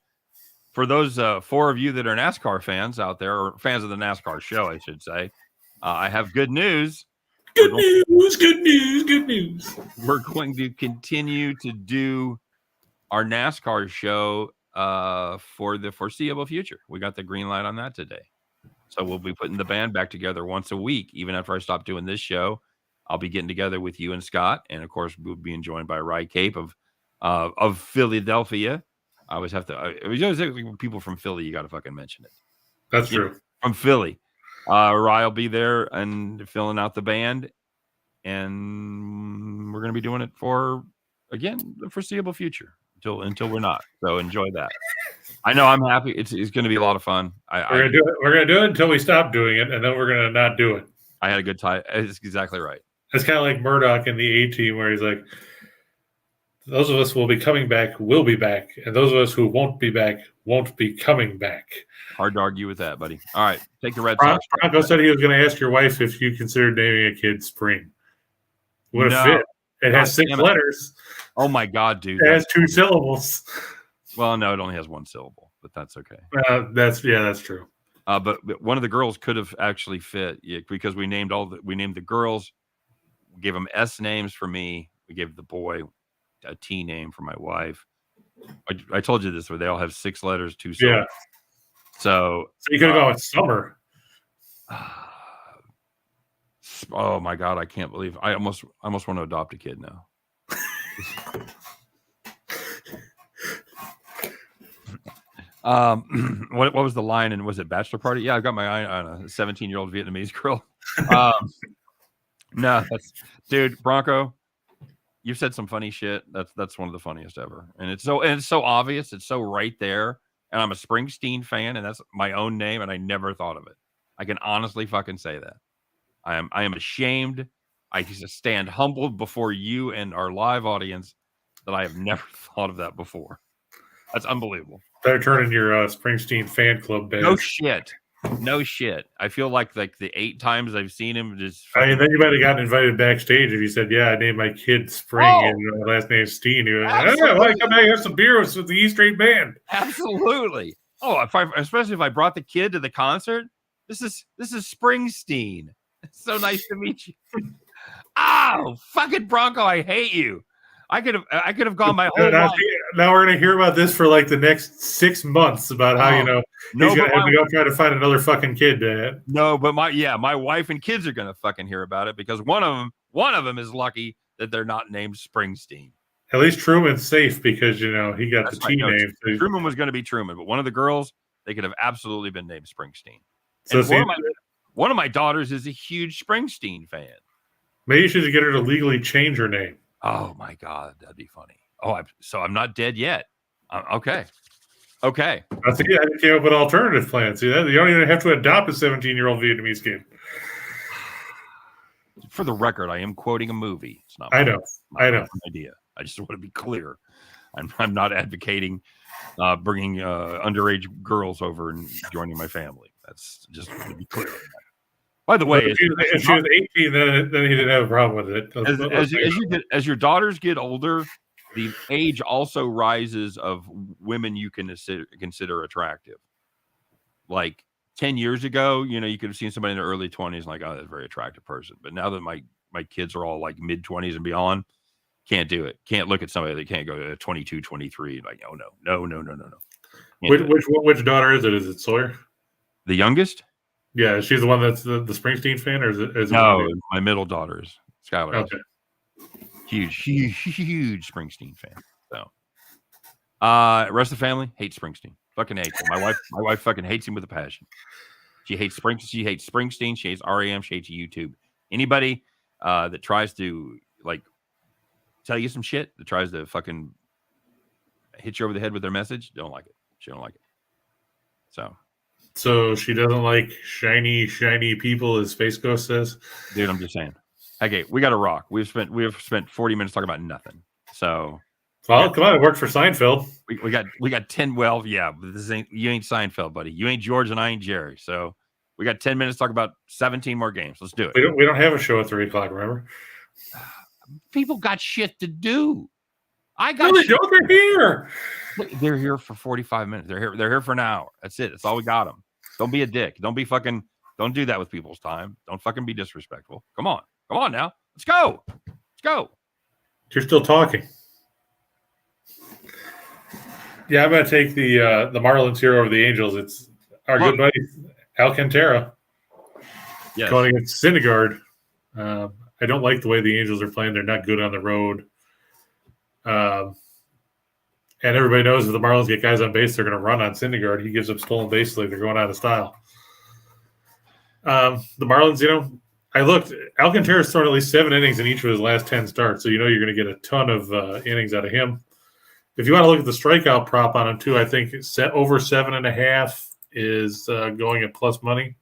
for those 4 of you that are NASCAR fans out there, or fans of the NASCAR show, I should say, I have good news. Good news. We're going to continue to do our NASCAR show for the foreseeable future. We got the green light on that today. So we'll be putting the band back together once a week. Even after I stop doing this show, I'll be getting together with you and Scott. And, of course, we'll be joined by Rye Cape of Philadelphia. I always have to people from Philly, you got to fucking mention it. That's true. From Philly. Rye will be there and filling out the band. And we're going to be doing it for, again, the foreseeable future until we're not. So enjoy that. I know I'm happy. It's going to be a lot of fun. We're going to do it until we stop doing it, and then we're going to not do it. I had a good time. It's exactly right. It's kind of like Murdoch in the A-Team where he's like, those of us will be coming back, will be back. And those of us who won't be back, won't be coming back. Hard to argue with that, buddy. All right. Take the Red Sox. Bronco said he was going to ask your wife if you considered naming a kid Spring. Would have fit. It has 6 letters. Oh, my God, dude. It has 2 syllables. Well, no, it only has 1 syllable, but that's okay. That's true. But one of the girls could have actually fit because we named the girls, we gave them S names for me. We gave the boy a T name for my wife. I told you this, where they all have 6 letters, 2 syllables. Yeah. So you could have gone with Summer. Oh my God, I can't believe I almost want to adopt a kid now. What was the line? And was it Bachelor Party? Yeah, I got my eye on a 17-year-old Vietnamese girl. No, dude, Bronco. You've said some funny shit. That's one of the funniest ever. And it's so obvious. It's so right there. And I'm a Springsteen fan, and that's my own name, and I never thought of it. I can honestly fucking say that. I am ashamed. I just stand humbled before you and our live audience that I have never thought of that before. That's unbelievable. Better turn in your Springsteen fan club badge. No shit. I feel like the 8 times I've seen him just. I mean, then you might have gotten invited backstage if you said, "Yeah, I named my kid Spring and last name Steen." You're like, "Yeah, why come back have some beer with the E Street Band?" Absolutely. Oh, especially if I brought the kid to the concert. This is Springsteen. It's so nice to meet you. Oh, fucking Bronco! I hate you. I could have gone my whole now, life. now we're going to hear about this for like the next 6 months about how he's going to have to go try to find another fucking kid, Dad. No, but my wife and kids are going to fucking hear about it because one of them is lucky that they're not named Springsteen. At least Truman's safe because he got That's the T name. So Truman was going to be Truman, but one of the girls, they could have absolutely been named Springsteen. So and one of my daughters is a huge Springsteen fan. Maybe you should get her to legally change her name. Oh my God, that'd be funny. So I'm not dead yet. Okay. I think I came up with alternative plans. See that? You don't even have to adopt a 17-year-old Vietnamese kid. For the record, I am quoting a movie. It's not. I know. Idea. I just want to be clear. I'm not advocating bringing underage girls over and joining my family. That's just to be clear. By the way, if she was 18, then he didn't have a problem with it. As your daughters get older, the age also rises of women you can consider attractive. Like 10 years ago, you could have seen somebody in their early 20s like, oh, that's a very attractive person. But now that my kids are all like mid 20s and beyond, can't do it. Can't look at somebody that can't go to 22, 23. Like, oh no. Which daughter is it? Is it Sawyer? The youngest? Yeah, she's the one that's the Springsteen fan, or is it no? My middle daughter is Skylar. Okay. Huge Springsteen fan. So, rest of the family hates Springsteen. Fucking hates him. My wife fucking hates him with a passion. She hates Springsteen. She hates Springsteen. She hates REM. She hates YouTube. Anybody that tries to like tell you some shit, that tries to fucking hit you over the head with their message, don't like it. She don't like it. So she doesn't like shiny people, as Space Ghost says. Dude, I'm just saying. Okay, we got to rock. We've spent 40 minutes talking about nothing. So, well, come on, it worked for Seinfeld. We got 10. Well, yeah, but you ain't Seinfeld, buddy. You ain't George, and I ain't Jerry. So we got 10 minutes to talk about 17 more games. Let's do it. We don't have a show at 3:00. Remember? People got shit to do. They're here. They're here for 45 minutes. They're here for an hour. That's it. That's all we got them. Don't be a dick. Don't do that with people's time. Don't fucking be disrespectful. Come on now. Let's go. You're still talking. Yeah, I'm going to take the Marlins here over the Angels. It's our good buddy Alcantara going against Syndergaard. I don't like the way the Angels are playing. They're not good on the road. And everybody knows if the Marlins get guys on base, they're going to run on Syndergaard. He gives up stolen bases like they're going out of style. The Marlins, I looked. Alcantara's thrown at least 7 innings in each of his last 10 starts, so you're going to get a ton of innings out of him. If you want to look at the strikeout prop on him too, I think over 7.5 is going at plus money.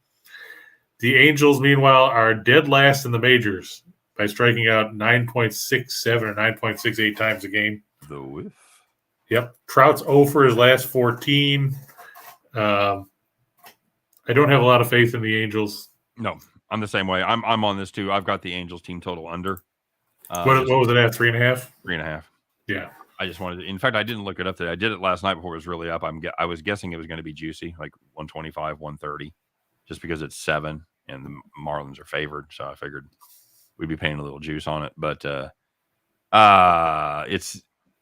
The Angels, meanwhile, are dead last in the majors by striking out 9.67 or 9.68 times a game. The whiff. Yep. Trout's 0 for his last 14. I don't have a lot of faith in the Angels. No, I'm the same way. I'm on this too. I've got the Angels team total under. What was it at? 3.5? 3.5. Yeah. I just wanted to. In fact, I didn't look it up today. I did it last night before it was really up. I was guessing it was going to be juicy, like 125, 130, just because it's 7 and the Marlins are favored. So I figured we'd be paying a little juice on it. But it's.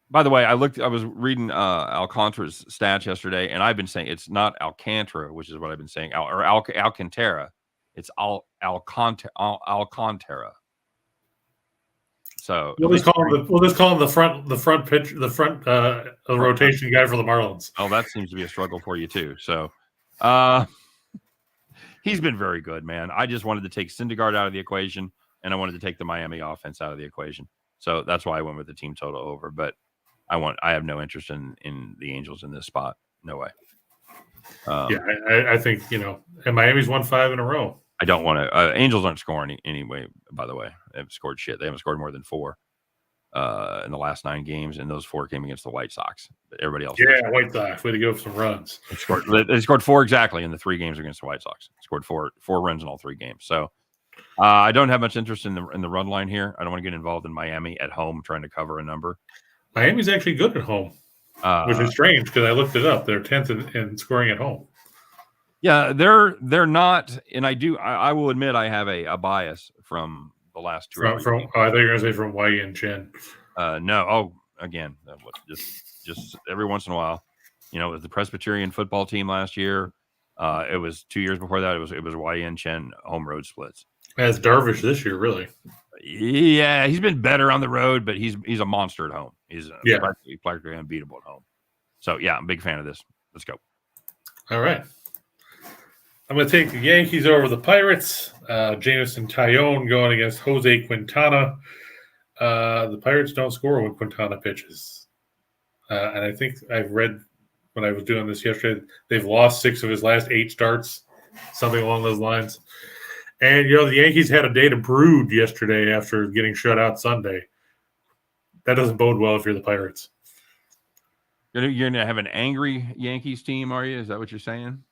By the way, I was reading Alcantara's stats yesterday, and I've been saying it's not Alcantara, which is what I've been saying, or Alcantara. It's Alcantara. So we'll just call him the front rotation guy for the Marlins. Oh, that seems to be a struggle for you too. So he's been very good, man. I just wanted to take Syndergaard out of the equation, and I wanted to take the Miami offense out of the equation. So that's why I went with the team total over. But I have no interest in the Angels in this spot. No way. I think, and Miami's won 5 in a row. I don't want to. Angels aren't scoring anyway, by the way. They haven't scored shit. They haven't scored more than 4 in the last 9 games, and those 4 came against the White Sox. But everybody else. Yeah, White Sox. Way to go for some runs. They scored 4 exactly in the 3 games against the White Sox. Scored 4 runs in all 3 games. So I don't have much interest in the run line here. I don't want to get involved in Miami at home trying to cover a number. Miami's actually good at home, which is strange because I looked it up. They're 10th in scoring at home. Yeah, they're not, and I will admit I have a bias from the last 2 I thought you were going to say from Wei and Chen. No. Oh, again, just every once in a while, it was the Presbyterian football team last year. It was 2 years before that. It was YN Chen home road splits. As Darvish this year, really. Yeah, he's been better on the road, but he's a monster at home. He's practically unbeatable at home. So yeah, I'm a big fan of this. Let's go. All right. I'm going to take the Yankees over the Pirates. Jameson Taillon going against Jose Quintana. The Pirates don't score when Quintana pitches. And I think I've read when I was doing this yesterday, they've lost 6 of his last 8 starts, something along those lines. And, the Yankees had a day to brood yesterday after getting shut out Sunday. That doesn't bode well if you're the Pirates. You're going to have an angry Yankees team, are you? Is that what you're saying?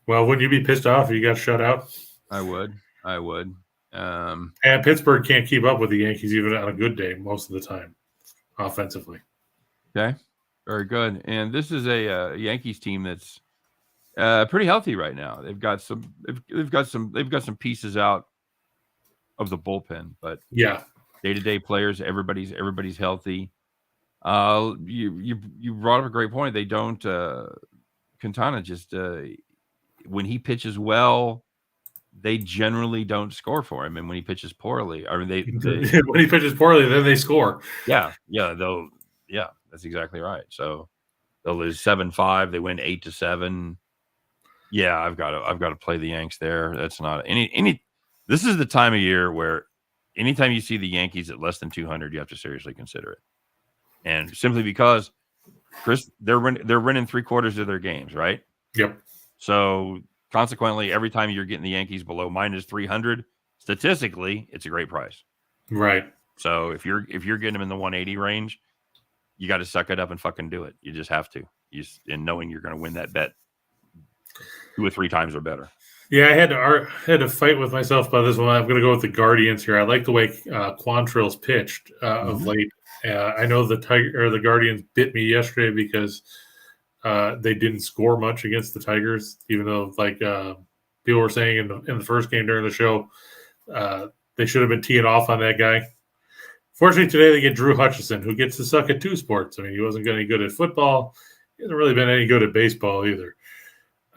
Well, wouldn't you be pissed off if you got shut out? I would. And Pittsburgh can't keep up with the Yankees even on a good day most of the time, offensively. Okay, very good. And this is a Yankees team that's pretty healthy right now. They've got some pieces out of the bullpen, but yeah, day-to-day players, everybody's healthy. You brought up a great point. They don't Quintana just when he pitches well, they generally don't score for him, and when he pitches poorly, when he pitches poorly, then they score. Yeah, that's exactly right. So they'll lose 7-5. They win 8-7. Yeah, I've got to play the Yanks there. That's not any. This is the time of year where anytime you see the Yankees at less than 200, you have to seriously consider it, and simply because, Chris, they're winning 3/4 of their games, right? Yep. So consequently, every time you're getting the Yankees below -300, statistically, it's a great price. Right. So if you're getting them in the 180 range, you got to suck it up and fucking do it. You just have to. And knowing you're going to win that bet 2 or 3 times or better. Yeah, I had to fight with myself about this one. I'm going to go with the Guardians here. I like the way Quantrill's pitched of late. I know the Guardians bit me yesterday because they didn't score much against the Tigers, even though people were saying in the first game during the show they should have been teeing off on that guy. Fortunately, today they get Drew Hutchison, who gets to suck at 2 sports. I mean, he wasn't any good at football. He hasn't really been any good at baseball either.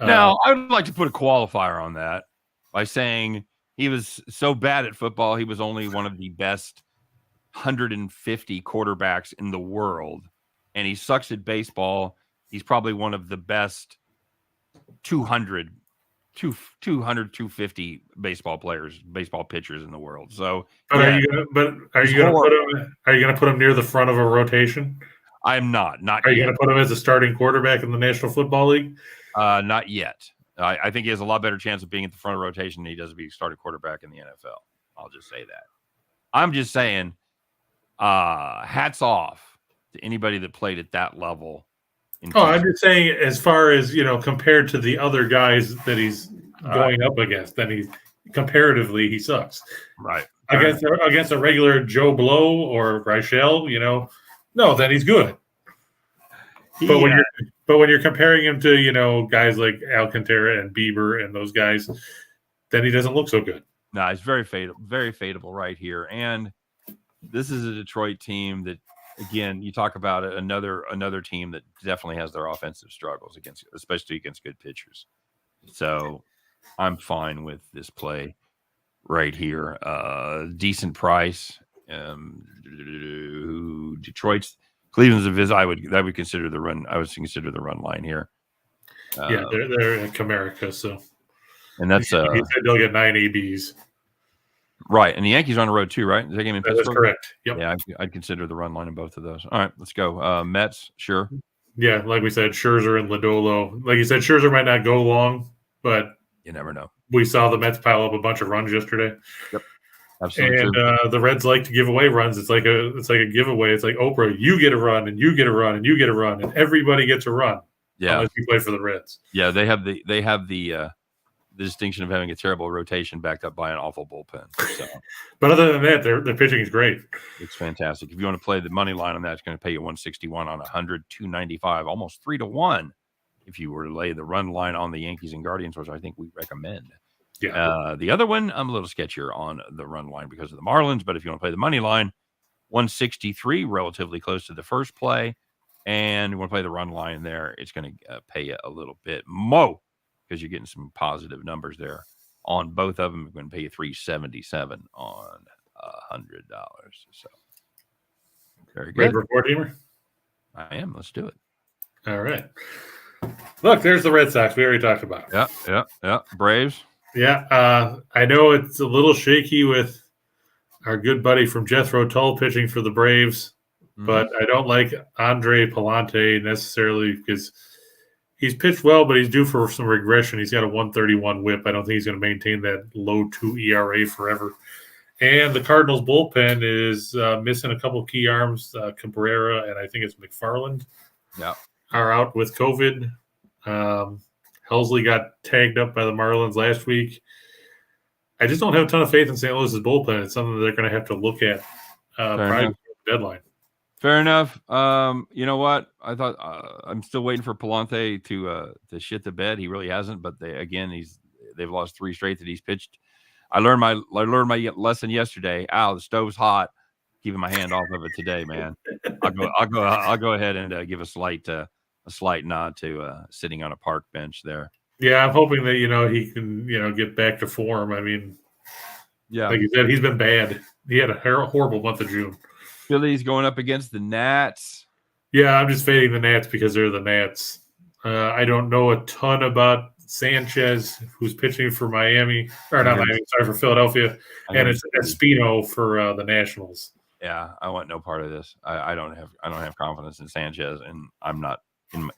Now, I would like to put a qualifier on that by saying he was so bad at football, he was only one of the best 150 quarterbacks in the world, and he sucks at baseball. He's probably one of the best 250 baseball pitchers in the world. So, but are you going to put him near the front of a rotation? I am not. Are you going to put him as a starting quarterback in the National Football League? Not yet. I think he has a lot better chance of being at the front of rotation than he does to be starting quarterback in the NFL. I'll just say that. I'm just saying, hats off to anybody that played at that level. I'm just saying, as far as compared to the other guys that he's going up against, then he sucks. Right. Against a regular Joe Blow or Reichel, no, then he's good. But when you're comparing him to guys like Alcantara and Bieber and those guys, then he doesn't look so good. No, it's very fadeable right here. And this is a Detroit team that, again, you talk about it, another team that definitely has their offensive struggles especially against good pitchers. So I'm fine with this play right here. Decent price. Cleveland's a visit. I would consider the run. I would consider the run line here. They're in Comerica, so and that's he said they'll get 9 ABs. Right, and the Yankees are on the road too, right? Is that game in Pittsburgh? That's correct. Yep. Yeah, I'd consider the run line in both of those. All right, let's go. Mets, sure. Yeah, like we said, Scherzer and Lodolo. Like you said, Scherzer might not go long, but you never know. We saw the Mets pile up a bunch of runs yesterday. Yep. Absolutely. And the Reds like to give away runs. It's like a giveaway. It's like Oprah, you get a run, and you get a run, and you get a run, and everybody gets a run. Yeah, unless you play for the Reds. Yeah, they have the distinction of having a terrible rotation backed up by an awful bullpen. So. But other than that, their pitching is great. It's fantastic. If you want to play the money line on that, it's going to pay you 161 on 100, 295, almost 3-1. If you were to lay the run line on the Yankees and Guardians, which I think we recommend. Yeah. The other one, I'm a little sketchier on the run line because of the Marlins. But if you want to play the money line, 163, relatively close to the first play. And you want to play the run line there, it's going to pay you a little bit more because you're getting some positive numbers there on both of them. We're going to pay you $377 on $100. So very good. Ready for 4-teamer? I am. Let's do it. All right. Look, there's the Red Sox. We already talked about it. Yeah. Braves. Yeah. I know it's a little shaky with our good buddy from Jethro Tull pitching for the Braves, but I don't like Andre Palante necessarily because he's pitched well, but he's due for some regression. He's got a 131 whip. I don't think he's going to maintain that low 2 ERA forever. And the Cardinals bullpen is missing a couple key arms. Cabrera and I think it's McFarland are out with COVID. Helsley got tagged up by the Marlins last week. I just don't have a ton of faith in St. Louis's bullpen. It's something that they're going to have to look at prior to the deadline. Fair enough. You know what? I thought I'm still waiting for Palante to shit the bed. He really hasn't, but they've lost 3 straight that he's pitched. I learned my lesson yesterday. The stove's hot. Keeping my hand off of it today, man. I'll go ahead and give a slight nod to sitting on a park bench there. Yeah, I'm hoping that he can get back to form. I mean, like you said, he's been bad. He had a horrible month of June. Phillies going up against the Nats. Yeah, I'm just fading the Nats because they're the Nats. I don't know a ton about Sanchez, who's pitching for Miami, or not Miami, sorry, for Philadelphia, and it's Espino for the Nationals. Yeah, I want no part of this. I don't have confidence in Sanchez, and I'm not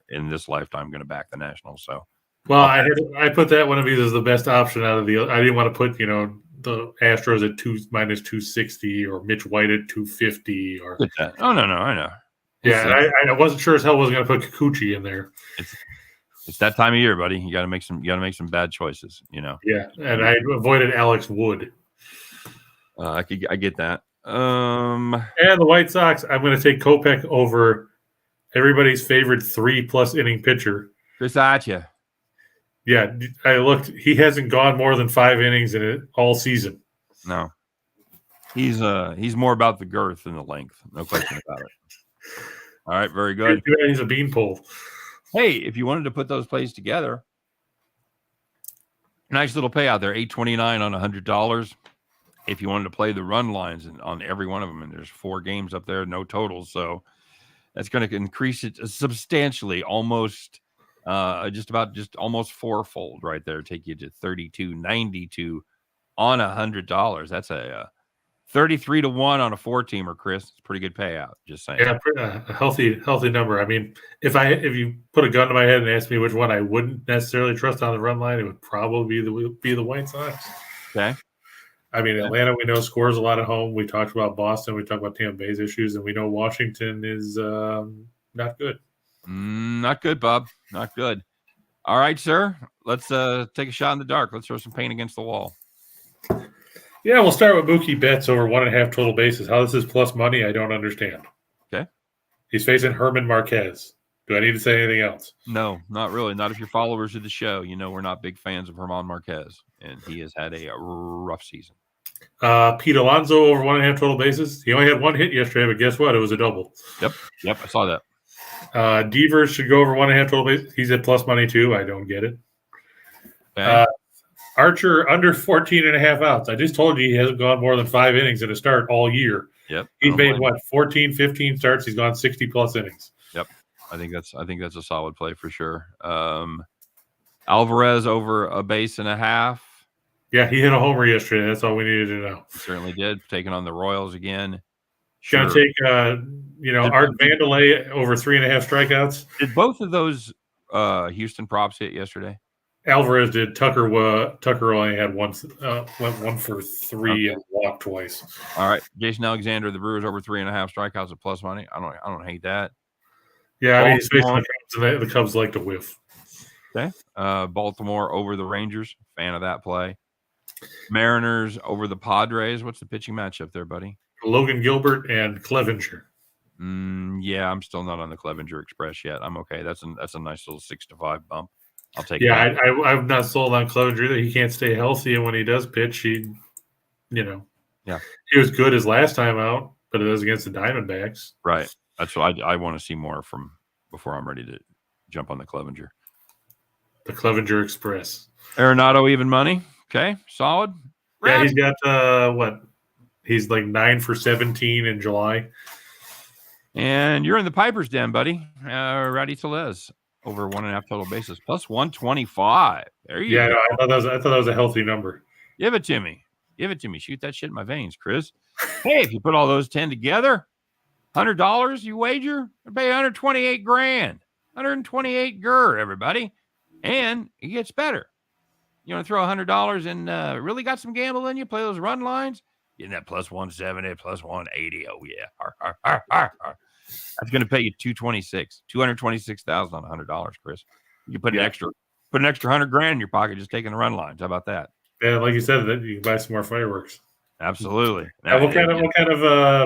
in this lifetime going to back the Nationals. So, well, I put that one of these as the best option out of the. I didn't want to put the Astros at -260 or Mitch White at 250 or. Oh no, I know. Yeah, I wasn't sure as hell wasn't going to put Kikuchi in there. It's that time of year, buddy. You got to make some bad choices. Yeah, and I avoided Alex Wood. I get that. And the White Sox, I'm going to take Kopech over everybody's favorite 3+ inning pitcher, Chris Archer. Yeah, I looked. He hasn't gone more than 5 innings in it all season. No, he's more about the girth than the length. No question about it. All right, very good. He's a beanpole. Hey, if you wanted to put those plays together, nice little payout there, $829 on $100. If you wanted to play the run lines on every one of them, and there's 4 games up there, no totals, so that's going to increase it substantially, almost almost fourfold right there. Take you to $32.92 on $100. That's a 33-1 on a 4-teamer, Chris. It's a pretty good payout. Just saying. Yeah, a healthy number. I mean, if you put a gun to my head and asked me which one I wouldn't necessarily trust on the run line, it would probably be the White Sox. Okay. I mean, Atlanta, we know, scores a lot at home. We talked about Boston. We talked about Tampa Bay's issues, and we know Washington is not good. Not good, Bob. Not good. All right, sir. Let's take a shot in the dark. Let's throw some paint against the wall. Yeah, we'll start with Mookie Betts over 1.5 total bases. How this is plus money, I don't understand. Okay. He's facing Herman Marquez. Do I need to say anything else? No, not really. Not if you're followers of the show. You know we're not big fans of Herman Marquez, and he has had a rough season. Pete Alonso over 1.5 total bases. He only had 1 hit yesterday, but guess what? It was a double. Yep, I saw that. Devers should go over 1.5 total bases. He's at plus money too. I don't get it. Okay. Archer under 14.5 outs. I just told you he hasn't gone more than 5 innings in a start all year. Yep. He's made 14, 15 starts. He's gone 60+ innings. Yep. I think that's a solid play for sure. Alvarez over 1.5 bases. Yeah, he hit a homer yesterday. That's all we needed to know. He certainly did. Taking on the Royals again. Sure. Gonna take Art Vandelay over 3.5 strikeouts. Did both of those Houston props hit yesterday? Alvarez did. Tucker only had went 1 for 3 and walked twice. All right, Jason Alexander, the Brewers over 3.5 strikeouts at plus money. I don't hate that. Yeah, I mean, he's facing the Cubs, and the Cubs like to whiff. Okay, Baltimore over the Rangers. Fan of that play. Mariners over the Padres. What's the pitching matchup there, buddy? Logan Gilbert and Clevenger. Yeah, I'm still not on the Clevenger Express yet. I'm okay. That's a nice little 6-5 bump. I'll take. Yeah, I'm not sold on Clevenger either. He can't stay healthy, and when he does pitch, he was good his last time out. but it is against the Diamondbacks. Right. That's what I want to see more from before I'm ready to jump on the Clevenger. The Clevenger Express. Arenado even money. Okay, solid. Yeah, he's got what? He's like 9 for 17 in July. And you're in the Piper's Den, buddy. Rowdy Telez over 1.5 total bases plus 125. There you go. Yeah, I thought that was a healthy number. Give it to me. Give it to me. Shoot that shit in my veins, Chris. Hey, if you put all those 10 together, $100 you wager, you pay 128 grand. 128 gur, everybody. And it gets better. You want to throw $100 and really got some gamble in you, play those run lines, getting that plus 170, plus 180. Oh, yeah. That's going to pay you $226,000 on $100, Chris. You put an extra 100 grand in your pocket just taking the run lines. How about that? Yeah, like you said, that you can buy some more fireworks. Absolutely. What kind of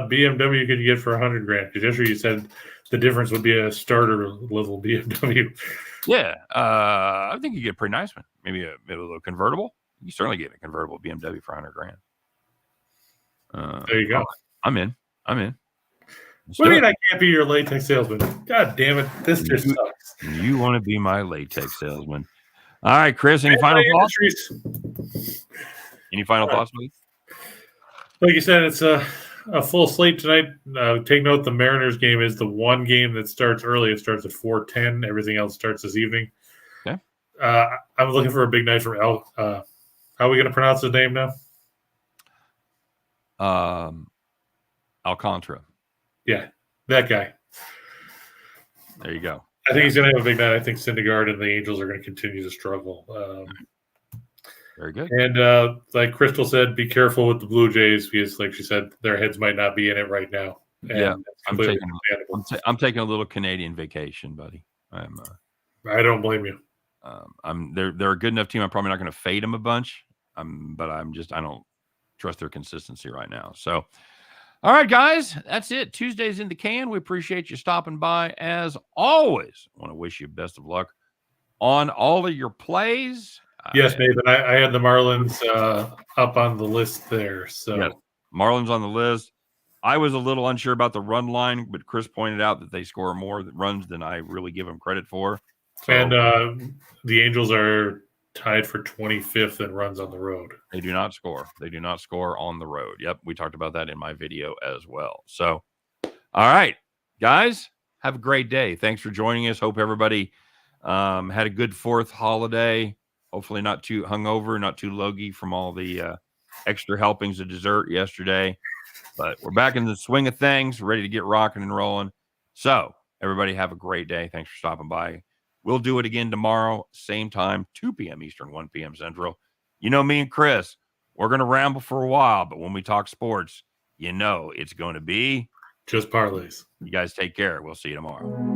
BMW could you get for 100 grand? Because yesterday you said the difference would be a starter level BMW. Yeah, I think you get a pretty nice one. Maybe a little convertible. You certainly get a convertible BMW for 100 grand. There you go. I'm in. What do you mean I can't be your latex salesman? God damn it. This just sucks. You want to be my latex salesman. All right, Chris, any final thoughts? Any final thoughts, please? Like you said, it's a full slate tonight. Take note, the Mariners game is the one game that starts early. It starts at 4:10. Everything else starts this evening. Okay. I'm looking for a big night from how are we going to pronounce his name now? Alcantara. Yeah, that guy. There you go. I think he's going to have a big night. I think Syndergaard and the Angels are going to continue to struggle. Very good. And like Crystal said, be careful with the Blue Jays because, like she said, their heads might not be in it right now. And yeah, I'm taking a little Canadian vacation, buddy. I don't blame you. They're a good enough team. I'm probably not going to fade them a bunch. But I don't trust their consistency right now. So, all right, guys, that's it. Tuesday's in the can. We appreciate you stopping by as always. I want to wish you best of luck on all of your plays. Yes, Nathan. I had the Marlins up on the list there. So yes, Marlins on the list. I was a little unsure about the run line, but Chris pointed out that they score more runs than I really give them credit for. So, and the Angels are tied for 25th in runs on the road. They do not score. They do not score on the road. Yep, we talked about that in my video as well. So, all right, guys, have a great day. Thanks for joining us. Hope everybody had a good 4th holiday. Hopefully not too hungover, not too logy from all the extra helpings of dessert yesterday. But we're back in the swing of things, ready to get rocking and rolling. So everybody have a great day. Thanks for stopping by. We'll do it again tomorrow, same time, 2 p.m. Eastern, 1 p.m. Central. You know me and Chris, we're going to ramble for a while, but when we talk sports, you know it's going to be just parlays. You guys take care. We'll see you tomorrow.